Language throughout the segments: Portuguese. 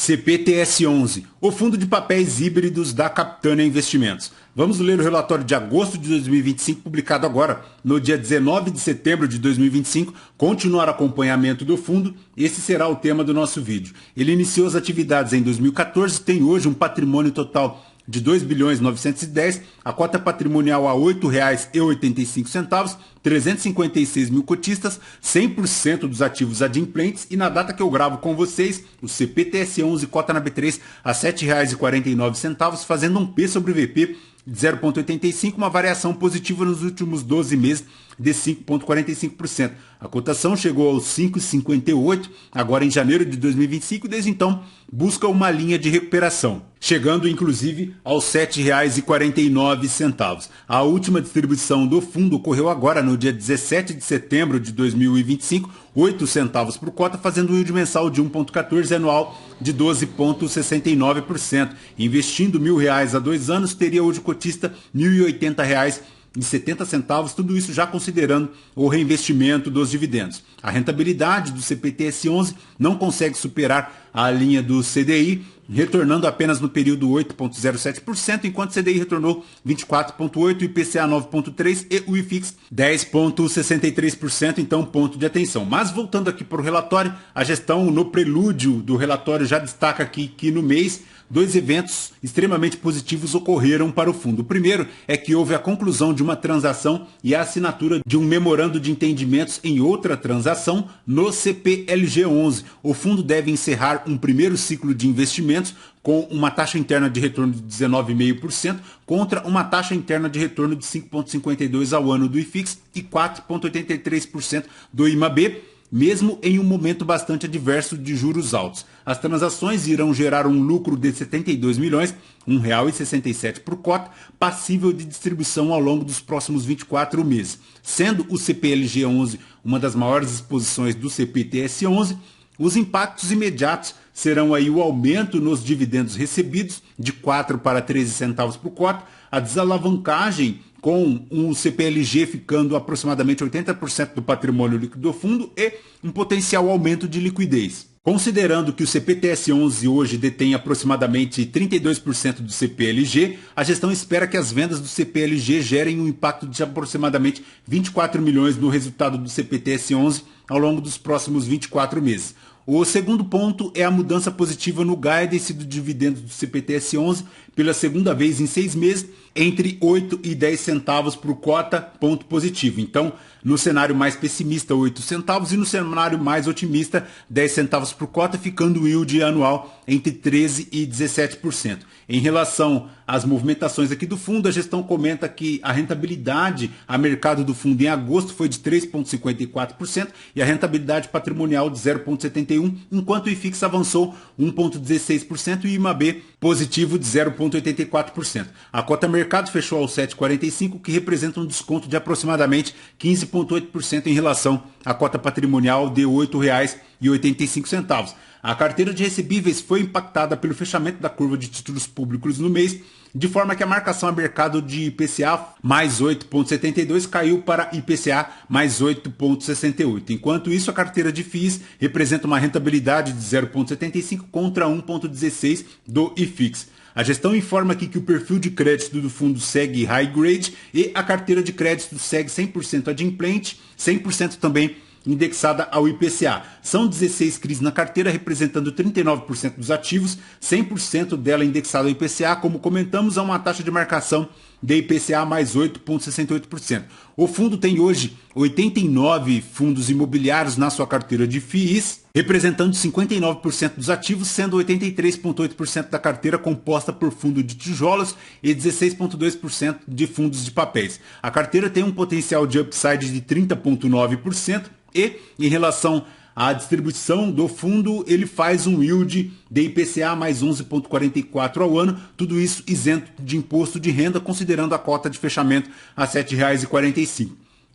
CPTS11, o fundo de papéis híbridos da Capitânia Investimentos. Vamos ler o relatório de agosto de 2025, publicado agora, no dia 19 de setembro de 2025. Continuar acompanhamento do fundo, esse será o tema do nosso vídeo. Ele iniciou as atividades em 2014, tem hoje um patrimônio total de 2.910, a cota patrimonial a R$ 8,85, 356 mil cotistas, 100% dos ativos adimplentes e na data que eu gravo com vocês, o CPTS11 cota na B3 a R$ 7,49, fazendo um P sobre VP de 0,85, uma variação positiva nos últimos 12 meses de 5,45%. A cotação chegou aos 5,58 agora em janeiro de 2025 e desde então busca uma linha de recuperação, chegando inclusive aos R$ 7,49. A última distribuição do fundo ocorreu agora no dia 17 de setembro de 2025, 8 centavos por cota, fazendo um yield mensal de 1,14 anual de 12,69%. Investindo R$ 1.000 há 2 anos, teria hoje cotista R$ 1.080,70, tudo isso já considerando o reinvestimento dos dividendos. A rentabilidade do CPTS11 não consegue superar a linha do CDI, retornando apenas no período 8,07%, enquanto o CDI retornou 24,8%, o IPCA 9,3% e o IFIX 10,63%, então ponto de atenção. Mas voltando aqui para o relatório, a gestão no prelúdio do relatório já destaca aqui que no mês 2 eventos extremamente positivos ocorreram para o fundo. O primeiro é que houve a conclusão de uma transação e a assinatura de um memorando de entendimentos em outra transação no CPLG11. O fundo deve encerrar um primeiro ciclo de investimentos com uma taxa interna de retorno de 19,5% contra uma taxa interna de retorno de 5,52% ao ano do IFIX e 4,83% do IMAB, mesmo em um momento bastante adverso de juros altos. As transações irão gerar um lucro de 72 milhões, R$ 1,67 por cota, passível de distribuição ao longo dos próximos 24 meses. Sendo o CPLG11 uma das maiores exposições do CPTS11, os impactos imediatos serão aí o aumento nos dividendos recebidos de 4 para 13 centavos por cota, a desalavancagem com um CPLG ficando aproximadamente 80% do patrimônio líquido do fundo e um potencial aumento de liquidez. Considerando que o CPTS11 hoje detém aproximadamente 32% do CPLG, a gestão espera que as vendas do CPLG gerem um impacto de aproximadamente 24 milhões no resultado do CPTS11 ao longo dos próximos 24 meses. O segundo ponto é a mudança positiva no guidance do dividendo do CPTS11 pela segunda vez em 6 meses, entre 8 e 10 centavos por cota, ponto positivo. Então, no cenário mais pessimista, 8 centavos e no cenário mais otimista, 10 centavos por cota, ficando o yield anual entre 13% e 17%. Em relação às movimentações aqui do fundo, a gestão comenta que a rentabilidade a mercado do fundo em agosto foi de 3,54% e a rentabilidade patrimonial de 0,71%, enquanto o IFIX avançou 1,16% e o IMAB positivo de 0,84%. A cota mercado fechou aos 7,45%, que representa um desconto de aproximadamente 15,8% em relação à cota patrimonial de R$ 8,85. A carteira de recebíveis foi impactada pelo fechamento da curva de títulos públicos no mês, de forma que a marcação a mercado de IPCA mais 8,72 caiu para IPCA mais 8,68. Enquanto isso, a carteira de FIIs representa uma rentabilidade de 0,75 contra 1,16 do IFIX. A gestão informa aqui que o perfil de crédito do fundo segue high grade e a carteira de crédito segue 100% adimplente, 100% também indexada ao IPCA. São 16 CRIs na carteira, representando 39% dos ativos, 100% dela indexada ao IPCA, como comentamos, a uma taxa de marcação de IPCA mais 8,68%. O fundo tem hoje 89 fundos imobiliários na sua carteira de FIIs, representando 59% dos ativos, sendo 83,8% da carteira composta por fundo de tijolos e 16,2% de fundos de papéis. A carteira tem um potencial de upside de 30,9%, e, em relação à distribuição do fundo, ele faz um yield de IPCA mais 11,44 ao ano, tudo isso isento de imposto de renda, considerando a cota de fechamento a R$ 7,45.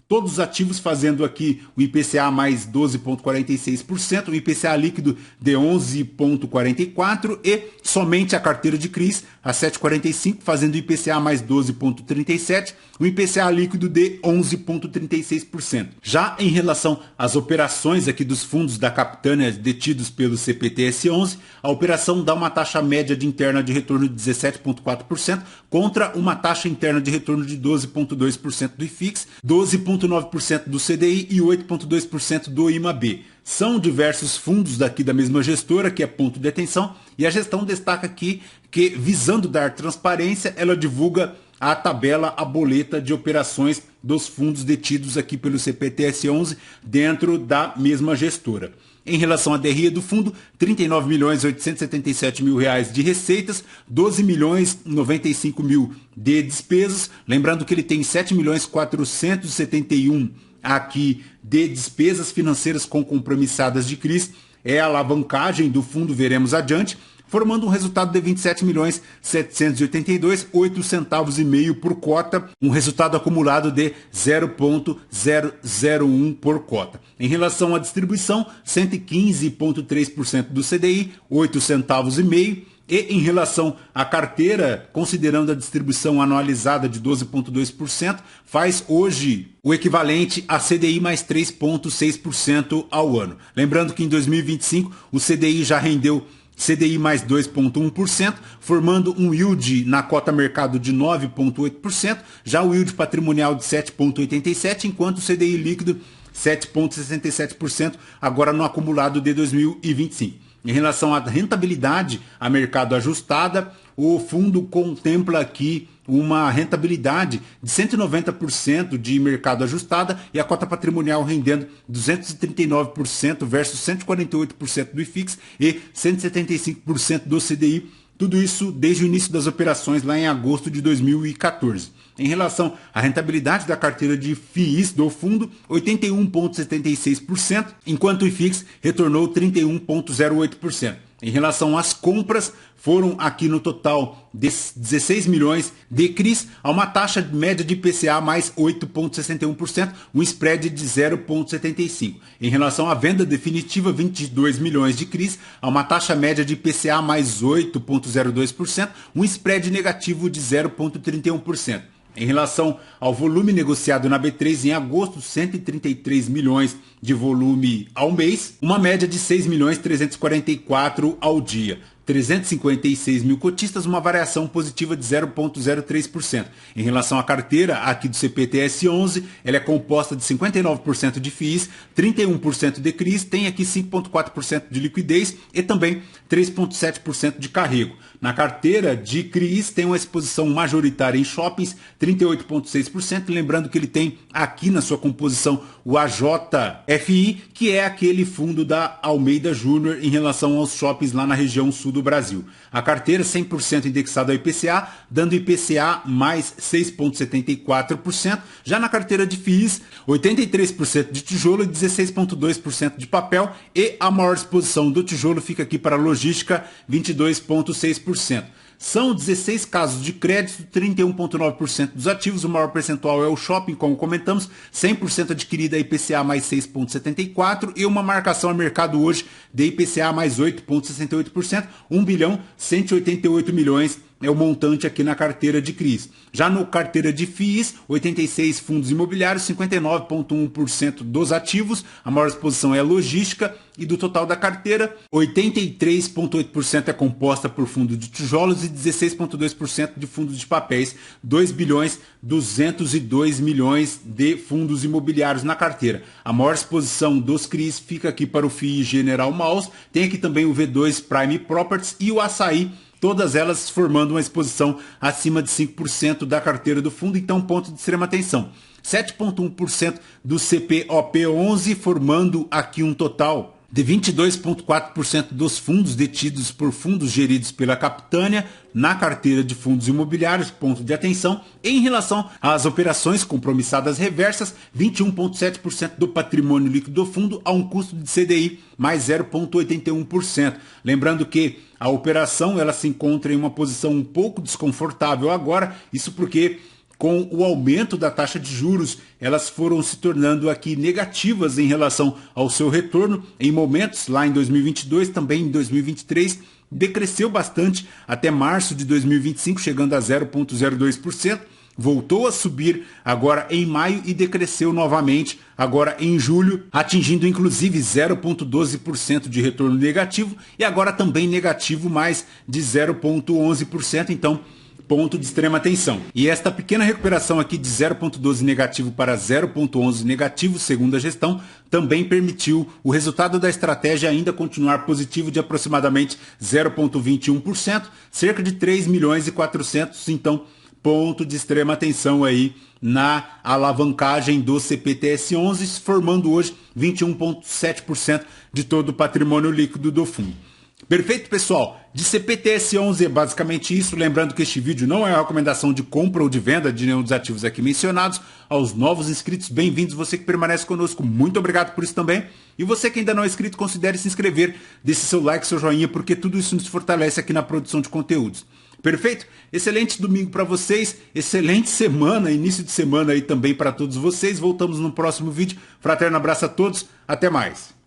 todos os ativos fazendo aqui o IPCA mais 12,46%, o IPCA líquido de 11,44% e somente a carteira de CRIs, a 7,45%, fazendo o IPCA mais 12,37%, o IPCA líquido de 11,36%. Já em relação às operações aqui dos fundos da Capitânia detidos pelo CPTS-11, a operação dá uma taxa média de interna de retorno de 17,4% contra uma taxa interna de retorno de 12,2% do IFIX, 12,9% do CDI e 8,2% do IMAB. São diversos fundos daqui da mesma gestora, que é ponto de atenção, e a gestão destaca aqui que, visando dar transparência, ela divulga a tabela, a boleta de operações dos fundos detidos aqui pelo CPTS-11 dentro da mesma gestora. Em relação à DRE do fundo, R$ 39.877.000 de receitas, R$ 12.095.000 de despesas. Lembrando que ele tem R$ 7.471.000 aqui de despesas financeiras com compromissadas de CRIs. É a alavancagem do fundo, veremos adiante, formando um resultado de R$ 27.782,08 centavos e meio por cota, um resultado acumulado de 0,001 por cota. Em relação à distribuição, 115,3% do CDI, 8 centavos e meio. E em relação à carteira, considerando a distribuição anualizada de 12,2%, faz hoje o equivalente a CDI mais 3,6% ao ano. Lembrando que em 2025 o CDI já rendeu CDI mais 2,1%, formando um yield na cota mercado de 9,8%, já o yield patrimonial de 7,87%, enquanto o CDI líquido 7,67% agora no acumulado de 2025. Em relação à rentabilidade a mercado ajustada, o fundo contempla aqui uma rentabilidade de 190% de mercado ajustada e a cota patrimonial rendendo 239% versus 148% do IFIX e 175% do CDI. Tudo isso desde o início das operações lá em agosto de 2014. Em relação à rentabilidade da carteira de FIIs do fundo, 81,76%, enquanto o IFIX retornou 31,08%. Em relação às compras, foram aqui no total de 16 milhões de CRIs, a uma taxa média de IPCA mais 8,61%, um spread de 0,75%. Em relação à venda definitiva, 22 milhões de CRIs, a uma taxa média de IPCA mais 8,02%, um spread negativo de 0,31%. Em relação ao volume negociado na B3 em agosto, 133 milhões de volume ao mês, uma média de 6.344.000 ao dia. 356 mil cotistas, uma variação positiva de 0,03%. Em relação à carteira aqui do CPTS-11, ela é composta de 59% de FIIs, 31% de CRIs, tem aqui 5,4% de liquidez e também 3,7% de carrego. Na carteira de CRIs tem uma exposição majoritária em shoppings, 38,6%, lembrando que ele tem aqui na sua composição o AJFI, que é aquele fundo da Almeida Júnior em relação aos shoppings lá na região sul do Brasil. A carteira 100% indexada ao IPCA, dando IPCA mais 6,74%. Já na carteira de FIIs, 83% de tijolo e 16,2% de papel. E a maior exposição do tijolo fica aqui para a logística, 22,6%. São 16 casos de crédito, 31,9% dos ativos, o maior percentual é o shopping, como comentamos, 100% adquirida IPCA mais 6,74% e uma marcação a mercado hoje de IPCA mais 8,68%, 1 bilhão 188 milhões é o montante aqui na carteira de CRIs. Já no carteira de FIIs, 86 fundos imobiliários, 59,1% dos ativos, a maior exposição é a logística, e do total da carteira, 83,8% é composta por fundos de tijolos e 16,2% de fundos de papéis, 2 bilhões 202 milhões de fundos imobiliários na carteira. A maior exposição dos CRIs fica aqui para o FII General Malls, tem aqui também o V2 Prime Properties e o Açaí, todas elas formando uma exposição acima de 5% da carteira do fundo, então ponto de extrema atenção. 7,1% do CPOP11, formando aqui um total de 22,4% dos fundos detidos por fundos geridos pela Capitânia na carteira de fundos imobiliários, ponto de atenção. Em relação às operações compromissadas reversas, 21,7% do patrimônio líquido do fundo a um custo de CDI mais 0,81%. Lembrando que a operação ela se encontra em uma posição um pouco desconfortável agora, isso porque com o aumento da taxa de juros, elas foram se tornando aqui negativas em relação ao seu retorno. Em momentos, lá em 2022, também em 2023, decresceu bastante até março de 2025, chegando a 0,02%. Voltou a subir agora em maio e decresceu novamente agora em julho, atingindo inclusive 0,12% de retorno negativo e agora também negativo mais de 0,11%, então ponto de extrema atenção. E esta pequena recuperação aqui de 0,12 negativo para 0,11 negativo, segundo a gestão, também permitiu o resultado da estratégia ainda continuar positivo de aproximadamente 0,21%, cerca de 3 milhões e 400, então ponto de extrema atenção aí na alavancagem do CPTS11, formando hoje 21,7% de todo o patrimônio líquido do fundo. Perfeito, pessoal? De CPTS11 é basicamente isso. Lembrando que este vídeo não é uma recomendação de compra ou de venda de nenhum dos ativos aqui mencionados. Aos novos inscritos, bem-vindos. Você que permanece conosco, muito obrigado por isso também. E você que ainda não é inscrito, considere se inscrever, deixe seu like, seu joinha, porque tudo isso nos fortalece aqui na produção de conteúdos. Perfeito? Excelente domingo para vocês, excelente semana, início de semana aí também para todos vocês. Voltamos no próximo vídeo. Fraterno abraço a todos, até mais.